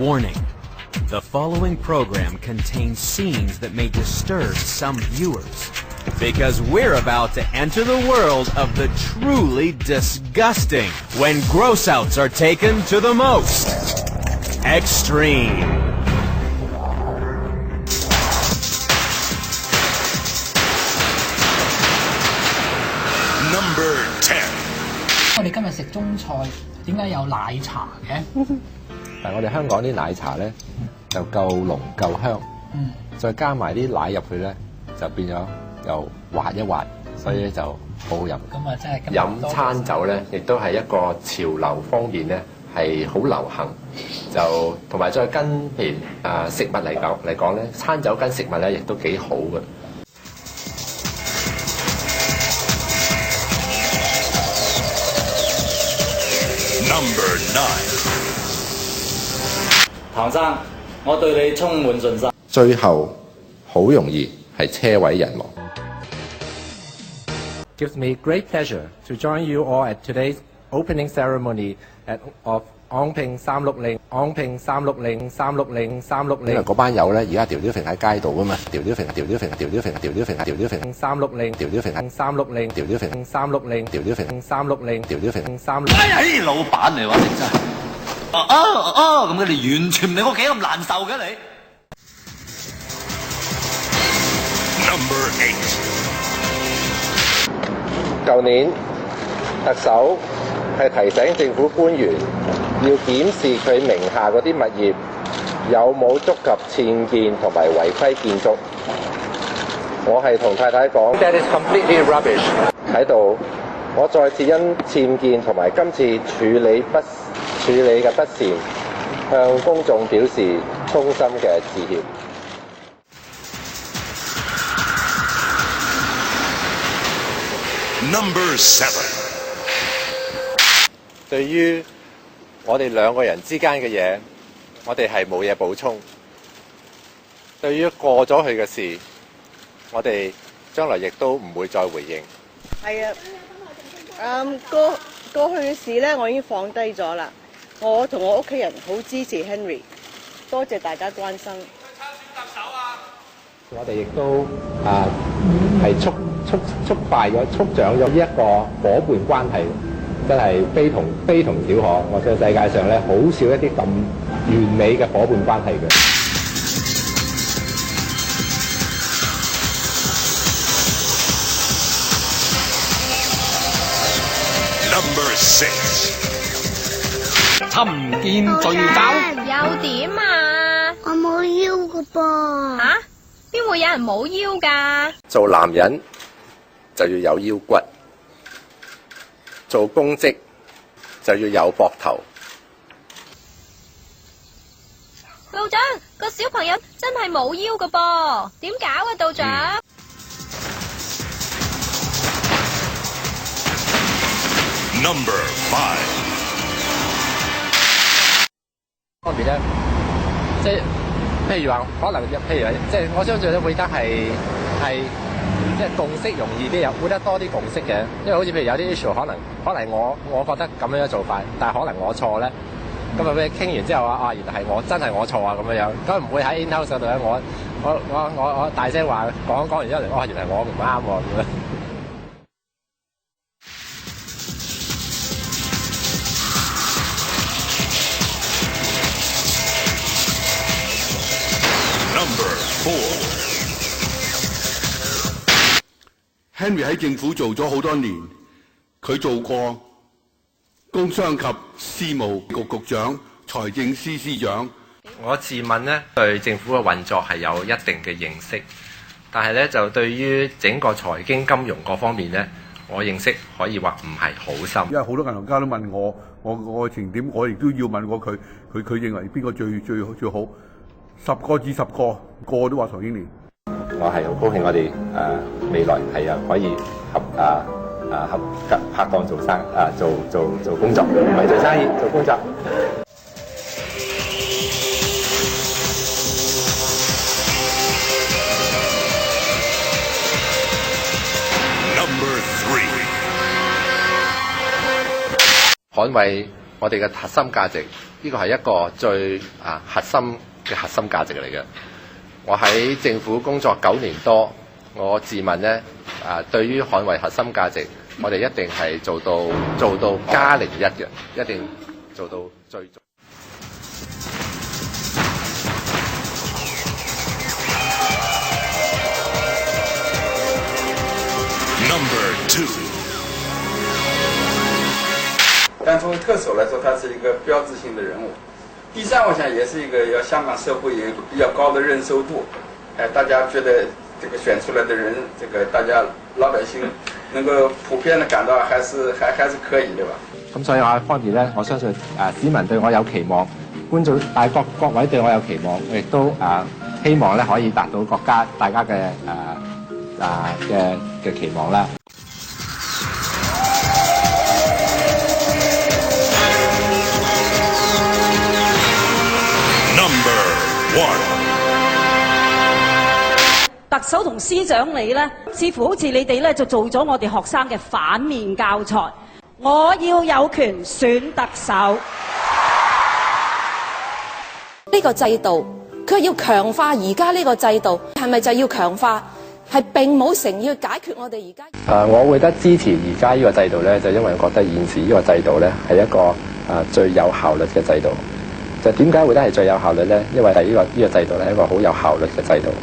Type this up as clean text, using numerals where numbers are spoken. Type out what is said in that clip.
Warning. The following program contains scenes that may disturb some viewers, because we're about to enter the world of the truly disgusting when gross-outs are taken to the most extreme. Number 10. 我哋今日食中菜，點解有奶茶嘅？但係我哋香港啲奶茶咧就夠濃夠香，再加埋啲奶入去咧，就變咗又滑一滑，所以咧就好好飲。咁啊，真係飲餐酒咧，亦都係一個潮流方面咧係好流行，就同埋再跟譬如食物嚟講咧，餐酒跟食物咧亦都幾好嘅。Number 9. 唐生，我對你充滿信心。最後好容易係車毀人亡。Gives me great pleasure to join you all at today's opening ceremony of Ong Ping 360Ong Ping 360 360 360。因為嗰班友咧，而家條揈喺街度噶嘛，條揈360哎呀，啲老闆嚟話你真係，咁佢哋完全唔理我幾咁難受嘅你。Number 8. 舊年特首係提醒政府官員要檢視佢名下嗰啲物業有冇觸及僭建同埋違規建築。我係同太太講 ，That is completely rubbish。喺度，我再次因僭建同埋今次處理嘅不善，向公眾表示衷心嘅致歉。Number 7. 對於我哋兩個人之間嘅嘢，我哋係冇嘢補充。對於過咗去嘅事，我哋將來亦都唔會再回應。係啊，過去嘅事咧，我已經放低咗啦。我同我屋企人好支持 Henry， 多謝大家關心。我哋亦都係促長咗呢一個伙伴關係，真係非同小可。我相信世界上咧好少一啲咁完美嘅伙伴關係嘅。Number 6. 尋見罪找。又點啊？我冇腰㗎噃。吓？邊會有人冇腰㗎？做男人就要有腰骨，做公職就要有膊頭。道長，個小朋友真係冇腰㗎噃，點搞啊，道長？Number 5. 方面咧，即係譬如話，可能即係我相信咧會得係即係共識容易啲，會得多啲共識嘅。因為好似譬如有啲 issue，可能我覺得咁樣做法，但係可能我錯咧。咁啊，俾傾完之後原來係我真係我錯啊咁樣，咁唔會喺 in-house 度咧，我大聲話講完之後，原來我唔啱喎咁樣。Number 4. Henry 喺政府做咗好多年，佢做過工商及事務局局長、財政司司長。我自問咧對政府嘅運作係有一定嘅認識，但係咧就對於整個財經金融各方面咧，我認識可以話唔係好深。因為好多銀行家都問我嘅情點，我亦都要問過佢認為邊個最好，10個至10個，個個都話唐英年。我係好高興我哋未來係可以合拍檔做工作，唔係做生意，做工作。Number 3. 捍衛我哋嘅核心價值，呢個係一個最核心嘅核心價值嚟嘅。我喺政府工作9年多，我自問咧對於捍衛核心價值，我哋一定係做到加01嘅，一定做到最足。Number 2。但作为特首来说，他是一个标志性的人物。第三，我想也是一个要香港社会有一个比较高的认受度，大家觉得这个选出来的人，这个大家老百姓能夠普遍的感到還是可以，對吧？咁所以我方面咧，我相信市民對我有期望，觀眾各位對我有期望，我亦都希望咧可以達到國家大家嘅嘅期望啦。Number 1。特首同司長你呢，似乎好似你哋呢就做咗我哋學生嘅反面教材。我要有權選特首。呢個制度，佢要強化而家呢個制度，係咪就要強化？係並冇誠意去解決我哋而家。我會得支持而家呢個制度呢，就因為我覺得現時呢個制度呢係一個最有效率嘅制度。就點解會得係最有效率呢？因為呢個制度呢係一個好有效率嘅制度。